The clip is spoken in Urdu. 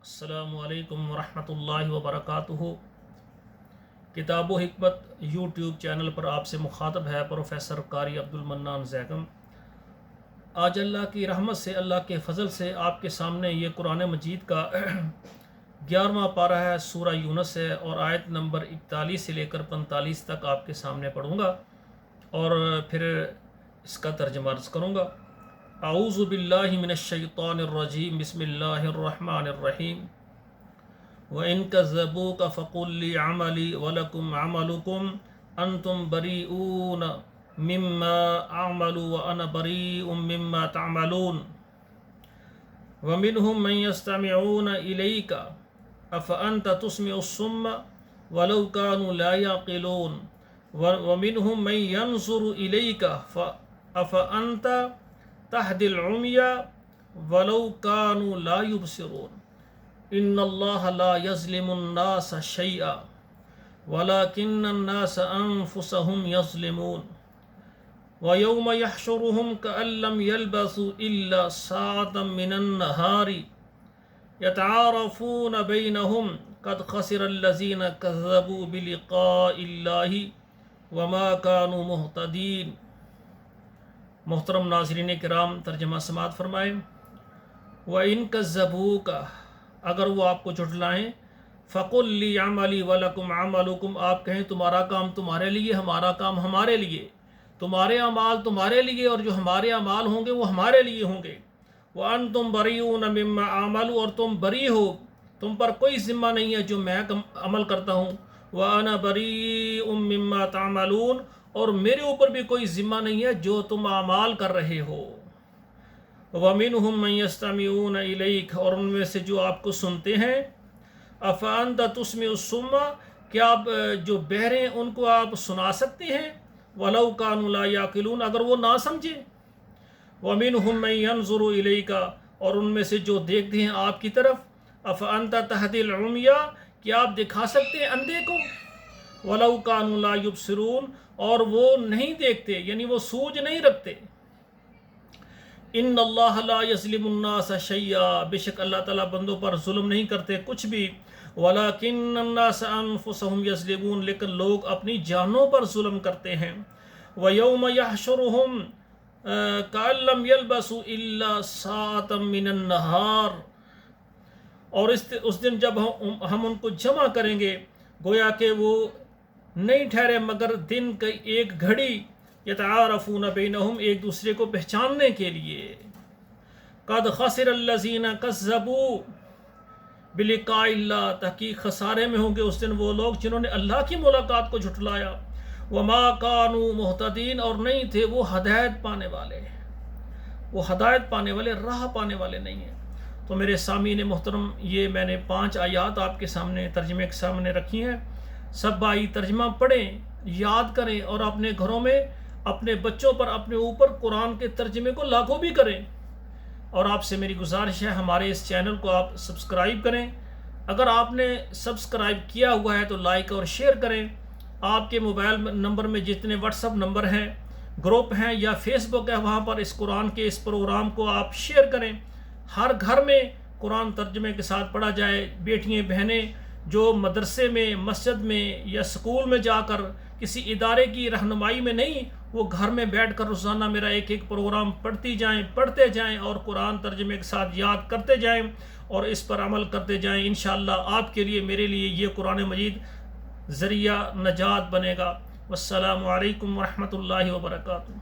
السلام علیکم ورحمۃ اللہ وبرکاتہ۔ کتاب و حکمت یوٹیوب چینل پر آپ سے مخاطب ہے پروفیسر قاری عبدالمنان زیگم۔ آج اللہ کی رحمت سے، اللہ کے فضل سے آپ کے سامنے یہ قرآن مجید کا 11واں پارہ ہے، سورہ یونس ہے، اور آیت نمبر 41 سے لے کر 45 تک آپ کے سامنے پڑھوں گا اور پھر اس کا ترجمہ عرض کروں گا۔ اعوذ باللہ من الشیطان الرجیم، بسم اللہ الرحمن الرحیم۔ وَإِن كَذَّبُوكَ فَقُل لِّي عَمَلِي وَلَكُمْ عَمَلُكُمْ أَنْتُمْ بَرِيئُونَ مِمَّا أَعْمَلُ وَأَنَا بَرِيءٌ مِّمَّا تَعْمَلُونَ وَمِنْهُم مَّن يَسْتَمِعُونَ إِلَيْكَ أَفَأَنْتَ تُسْمِعُ الصُّمَّ وَلَوْ كَانُوا لَا يَعْقِلُونَ وَمِنْهُم مَّن يَنظُرُ إِلَيْكَ أَفَأَنْتَ تَهْدِي الْعُمْيَ وَلَوْ كَانُوا لَا يُبْصِرُونَ إِنَّ اللَّهَ لَا يَظْلِمُ النَّاسَ شَيْئًا وَلَكِنَّ النَّاسَ أَنفُسَهُمْ يَظْلِمُونَ وَيَوْمَ يَحْشُرُهُمْ كَأَن لَّمْ يَلْبَثُوا إِلَّا سَاعَةً مِّنَ النَّهَارِ يَتَعَارَفُونَ بَيْنَهُمْ قَدْ خَسِرَ الَّذِينَ كَذَّبُوا بِلِقَاءِ اللَّهِ وَمَا كَانُوا مُهْتَدِينَ۔ محترم ناظرین کرام، ترجمہ سماعت فرمائیں۔ وَإِن كَذَّبُوكَ، اگر وہ آپ کو جھٹلائیں، فَقُل لِّي عَمَلِي وَلَكُمْ عَمَلُكُمْ، آپ کہیں تمہارا کام تمہارے لیے، ہمارا کام ہمارے لیے، تمہارے اعمال تمہارے لیے اور جو ہمارے اعمال ہوں گے وہ ہمارے لیے ہوں گے۔ وَأَنْتُمْ بَرِيئُونَ مِمَّا أَعْمَلُ، اور تم بری ہو، تم پر کوئی ذمہ نہیں ہے جو میں عمل کرتا ہوں۔ وَأَنَا بَرِيءٌ مِّمَّا تَعْمَلُونَ، اور میرے اوپر بھی کوئی ذمہ نہیں ہے جو تم اعمال کر رہے ہو۔ وَمِنْهُم مَّن يَسْتَمِعُونَ إِلَيْكَ، اور ان میں سے جو آپ کو سنتے ہیں۔ أَفَأَنْتَ تُسْمِعُ الصُّمَّ، کیا آپ جو بہرے ہیں ان کو آپ سنا سکتے ہیں؟ وَلَوْ كَانُوا لَا يَعْقِلُونَ، اگر وہ نہ سمجھے۔ وَمِنْهُم مَّن يَنظُرُ إِلَيْكَ، اور ان میں سے جو دیکھتے ہیں آپ کی طرف۔ أَفَأَنْتَ تَهْدِي الْعُمْيَ، کیا آپ دکھا سکتے ہیں اندھے کو؟ وَلَوْ كَانُوا لَا يُبْصِرُونَ، اور وہ نہیں دیکھتے، یعنی وہ سوجھ نہیں رکھتے۔ ان اللہ لا یظلم الناس شیئا، بے شک اللہ تعالیٰ بندوں پر ظلم نہیں کرتے کچھ بھی۔ ولیکن الناس انفسهم یظلمون، لیکن لوگ اپنی جانوں پر ظلم کرتے ہیں۔ ویوم یحشرهم کأن لم یلبثوا الا ساعة من النہار، اور اس دن جب ہم ان کو جمع کریں گے، گویا کہ وہ نہیں ٹھہرے مگر دن کی ایک گھڑی۔ یتعارفون بینہم، ایک دوسرے کو پہچاننے کے لیے۔ قد خسر الذین کذبوا بلقاء اللہ، تحقیق خسارے میں ہوں گے اس دن وہ لوگ جنہوں نے اللہ کی ملاقات کو جھٹلایا۔ وما كانوا مہتدین، اور نہیں تھے وہ ہدایت پانے والے، وہ ہدایت پانے والے، راہ پانے والے نہیں ہیں۔ تو میرے سامعین محترم، یہ میں نے 5 آیات آپ کے سامنے ترجمے کے سامنے رکھی ہیں۔ سب بھائی ترجمہ پڑھیں، یاد کریں، اور اپنے گھروں میں اپنے بچوں پر، اپنے اوپر قرآن کے ترجمے کو لاگو بھی کریں۔ اور آپ سے میری گزارش ہے ہمارے اس چینل کو آپ سبسکرائب کریں۔ اگر آپ نے سبسکرائب کیا ہوا ہے تو لائک اور شیئر کریں۔ آپ کے موبائل نمبر میں جتنے واٹس ایپ نمبر ہیں، گروپ ہیں یا فیس بک ہے، وہاں پر اس قرآن کے اس پروگرام کو آپ شیئر کریں۔ ہر گھر میں قرآن ترجمے کے ساتھ پڑھا جائے۔ بیٹیاں بہنیں جو مدرسے میں، مسجد میں یا اسکول میں جا کر کسی ادارے کی رہنمائی میں نہیں، وہ گھر میں بیٹھ کر روزانہ میرا ایک پروگرام پڑھتی جائیں، پڑھتے جائیں، اور قرآن ترجمے کے ساتھ یاد کرتے جائیں اور اس پر عمل کرتے جائیں۔ انشاءاللہ آپ کے لیے، میرے لیے یہ قرآن مجید ذریعہ نجات بنے گا۔ والسلام علیکم ورحمۃ اللہ وبرکاتہ۔